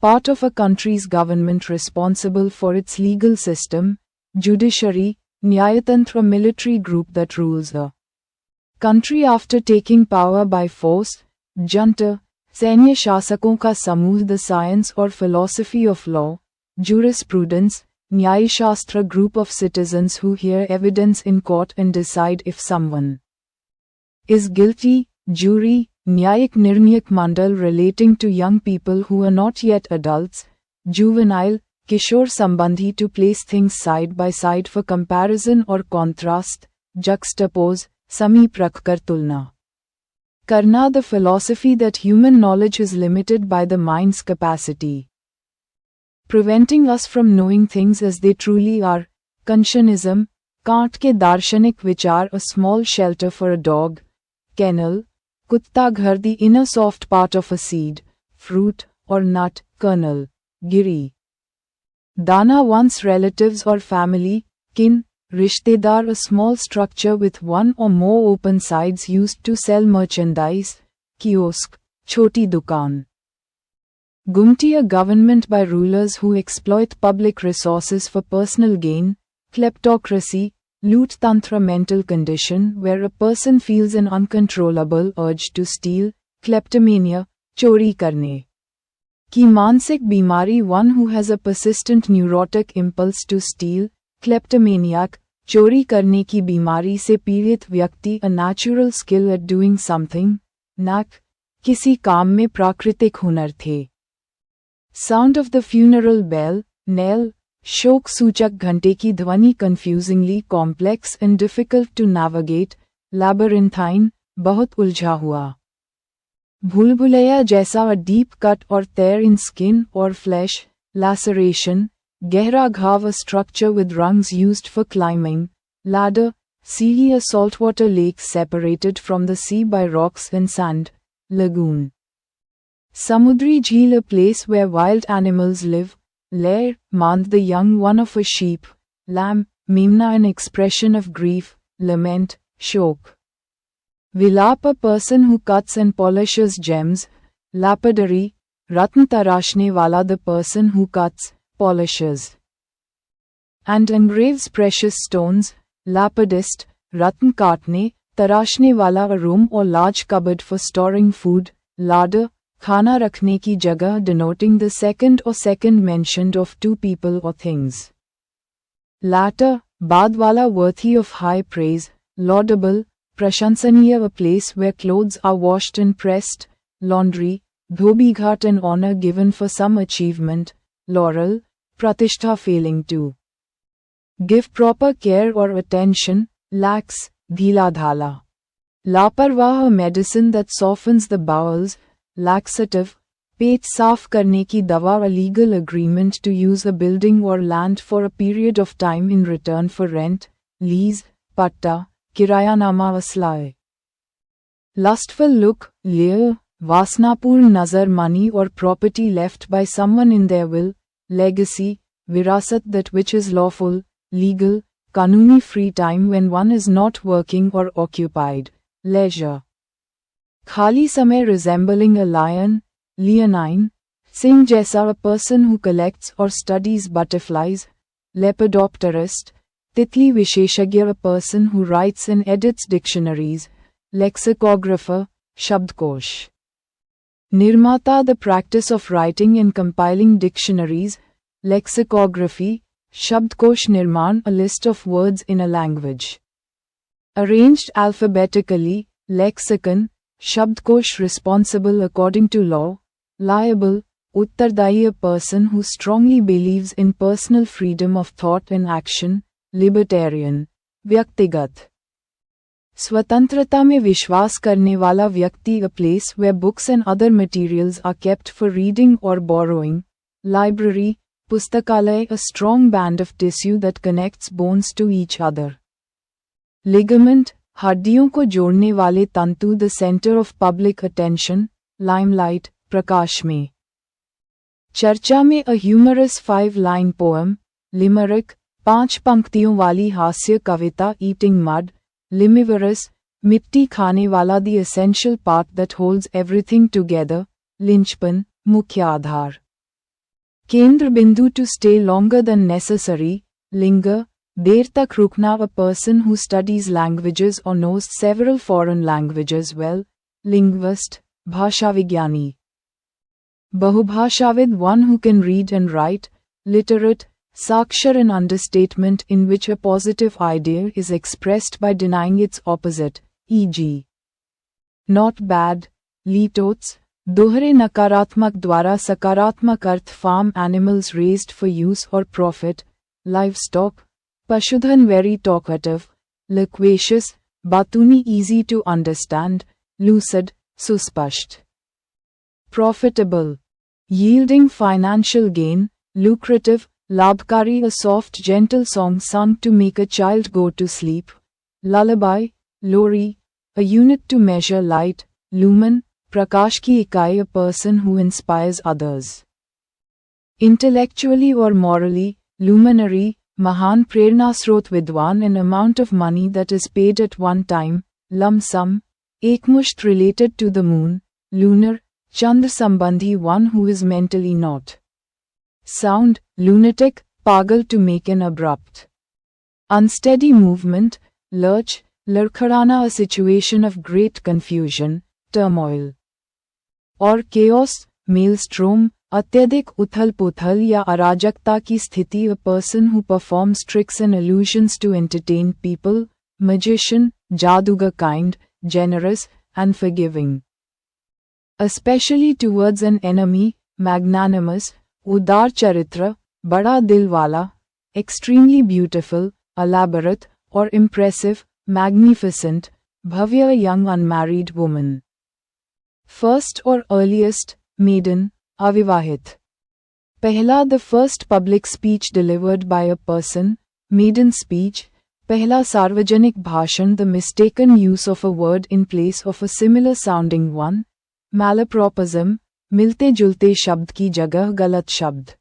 part of a country's government responsible for its legal system, judiciary, Nyayatantra, military group that rules the country after taking power by force, junta, सैन्य शासकों का समूह, the science or philosophy of law, jurisprudence, न्यायशास्त्र, group of citizens who hear evidence in court and decide if someone is guilty, jury, न्यायिक निर्णयक मंडल relating to young people who are not yet adults, juvenile, किशोर संबंधी to place things side by side for comparison or contrast, juxtapose, समीप रखकर तुलना करना, the philosophy that human knowledge is limited by the mind's capacity, preventing us from knowing things as they truly are, Confucianism, can't के दार्शनिक विचार, a small shelter for a dog, kennel, कुत्ता घर, the inner soft part of a seed, fruit, or nut, kernel, गिरी, दाना, one's relatives or family, kin, rishtedar, a small structure with one or more open sides used to sell merchandise, kiosk, choti dukan. Gumti, a government by rulers who exploit public resources for personal gain, kleptocracy, loot tantra, mental condition where a person feels an uncontrollable urge to steal, kleptomania, chori karne. Ki mansik bimari, one who has a persistent neurotic impulse to steal, kleptomaniac, चोरी करने की बीमारी से पीड़ित व्यक्ति, a natural skill at doing something, नाक, किसी काम में प्राकृतिक हुनर थे. Sound of the funeral bell, knell, शोक सूचक घंटे की ध्वनि, confusingly complex and difficult to navigate, labyrinthine, बहुत उलझा हुआ. भूलभुलैया जैसा, a deep cut or tear in skin or flesh, laceration, गहरा घाव, a structure with rungs used for climbing, ladder, सीढ़ी, a saltwater lake separated from the sea by rocks and sand, lagoon. Samudri jheel, a place where wild animals live, lair, mand, the young one of a sheep, lamb, meemna, an expression of grief, lament, shok. Vilap, a person who cuts and polishes gems, lapidary, ratn tarashne wala, the person who cuts, polishes and engraves precious stones, lapidist, ratn kaatne, tarashne wala, a room or large cupboard for storing food, larder, khana rakhne ki jagah, denoting the second or second mentioned of two people or things. Latter, baad wala, worthy of high praise, laudable, prashansaniya, a place where clothes are washed and pressed, laundry, dhobighat, an honor given for some achievement, laurel, pratishtha, failing to give proper care or attention, lax, dhila dhala. Laparwah, a medicine that softens the bowels, laxative, पेट साफ करने की दवा, a legal agreement to use a building or land for a period of time in return for rent, lease, patta, kirayanama, aslaye. Lustful look, lure, vasnapurn nazar, money or property left by someone in their will, legacy, virasat, that which is lawful, legal, kanuni, free time when one is not working or occupied, leisure. Khali samay, resembling a lion, leonine, singh jaisa, a person who collects or studies butterflies, lepidopterist, titli visheshagya, a person who writes and edits dictionaries, lexicographer, shabdkosh. Nirmata, the practice of writing and compiling dictionaries, lexicography, shabdkosh nirman, a list of words in a language. Arranged alphabetically, lexicon, shabdkosh, responsible according to law, liable, uttardayi, a person who strongly believes in personal freedom of thought and action, libertarian, vyaktigat. स्वतंत्रता में विश्वास करने वाला व्यक्ति, a place where books and other materials are kept for reading or borrowing, library, pustakalay, a strong band of tissue that connects bones to each other. Ligament, हड्डियों को जोड़ने वाले तंतु, the center of public attention, limelight, प्रकाश में. चर्चा में, a humorous 5-line poem, limerick, 5 पंक्तियों वाली हास्य कविता, eating mud, limivorous, मिट्टी खाने वाला, the essential part that holds everything together, linchpin, मुख्य आधार. Kendra bindu to stay longer than necessary, linger, der tak rukna, a person who studies languages or knows several foreign languages well, linguist, bhashavigyani. Bahubhashavid, one who can read and write, literate, sakshar, an understatement in which a positive idea is expressed by denying its opposite, e.g. not bad, litots, dohre nakaratmak dwara sakaratmak arth, farm animals raised for use or profit, livestock, pashudhan, very talkative, loquacious, batuni, easy to understand, lucid, suspasht. Profitable, yielding financial gain, lucrative, labkari, a soft gentle song sung to make a child go to sleep, lullaby, lori, a unit to measure light, lumen, prakash ki ikai, a person who inspires others. Intellectually or morally, luminary, mahan, prernasrot, vidwan, an amount of money that is paid at one time, lump sum, ekmusht, related to the moon, lunar, Chandra Sambandhi, one who is mentally not sound, lunatic, pagal, to make an abrupt, unsteady movement, lurch, larkharana, a situation of great confusion, turmoil, or chaos, maelstrom, atyadik uthal puthal ya arajakta ki sthiti, a person who performs tricks and illusions to entertain people, magician, jaduga, kind, generous, and forgiving. Especially towards an enemy, magnanimous, udar charitra, bada dil wala, extremely beautiful, elaborate, or impressive, magnificent, bhavya, a young unmarried woman. First or earliest, maiden, avivahit. Pehla, the first public speech delivered by a person, maiden speech. Pehla sarvajanik bhashan, the mistaken use of a word in place of a similar sounding one. Malapropism, milte julte shabd ki jagah galat shabd.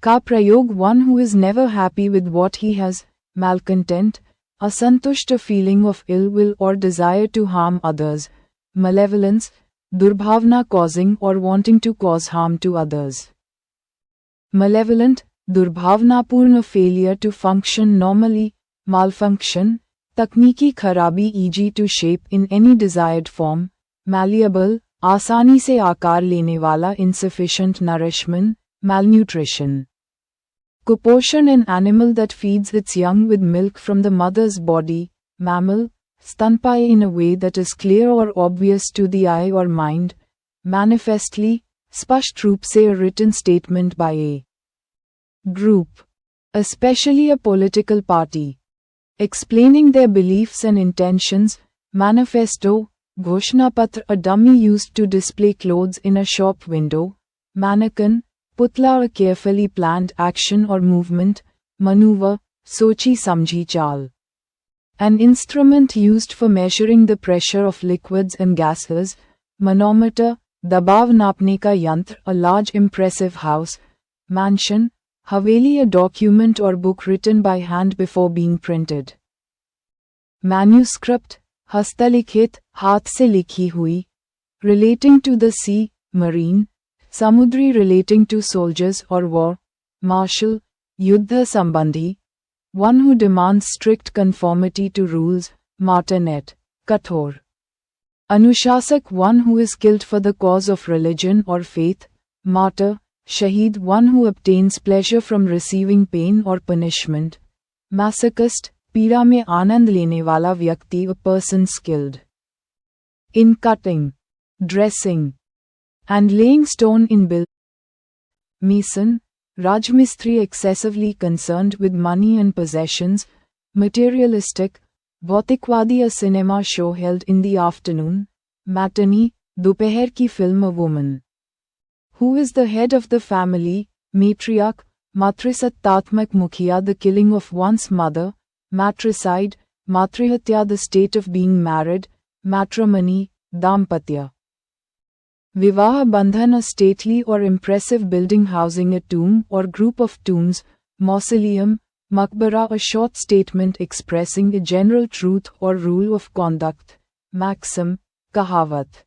Ka prayog, one who is never happy with what he has, malcontent, asantusht, a feeling of ill will or desire to harm others, malevolence, durbhavna, causing or wanting to cause harm to others. Malevolent, durbhavnapurna, failure to function normally, malfunction, takniki kharabi, e.g. to shape in any desired form, malleable, आसानी से आकार लेने वाला, insufficient nourishment, malnutrition. Kuposhan, an animal that feeds its young with milk from the mother's body, mammal, stanpai, in a way that is clear or obvious to the eye or mind, manifestly, spasht roop se, a written statement by a group, especially a political party, explaining their beliefs and intentions, manifesto, Ghoshna-patra, a dummy used to display clothes in a shop window, mannequin, putla, a carefully planned action or movement, maneuver, sochi samjhi chal. An instrument used for measuring the pressure of liquids and gases, manometer, dabav napne ka yantra, a large impressive house, mansion, haveli, a document or book written by hand before being printed. Manuscript, hastalikhit, haath se likhi hui, relating to the sea, marine, samudri, relating to soldiers or war, martial, yuddha sambandhi, one who demands strict conformity to rules, martinet, kathor. Anushasak, one who is killed for the cause of religion or faith, martyr, shaheed, one who obtains pleasure from receiving pain or punishment, masochist, पीड़ा में आनंद लेने वाला व्यक्ति, a person skilled in cutting, dressing, and laying stone in building. Mason, Rajmistri, excessively concerned with money and possessions, materialistic, Bhautikwadi, a cinema show held in the afternoon, matinee, Dopahar ki film, a woman who is the head of the family, matriarch, Matrisattatmak Mukhiya, the killing of one's mother, matricide, Matrihatya, the state of being married, matrimony, Dampatya. Vivaha Bandhan, a stately or impressive building housing a tomb or group of tombs, mausoleum, Makbara, a short statement expressing a general truth or rule of conduct, maxim, Kahavat.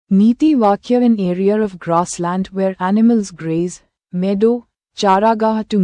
Niti Vakya, an area of grassland where animals graze, meadow, charagah to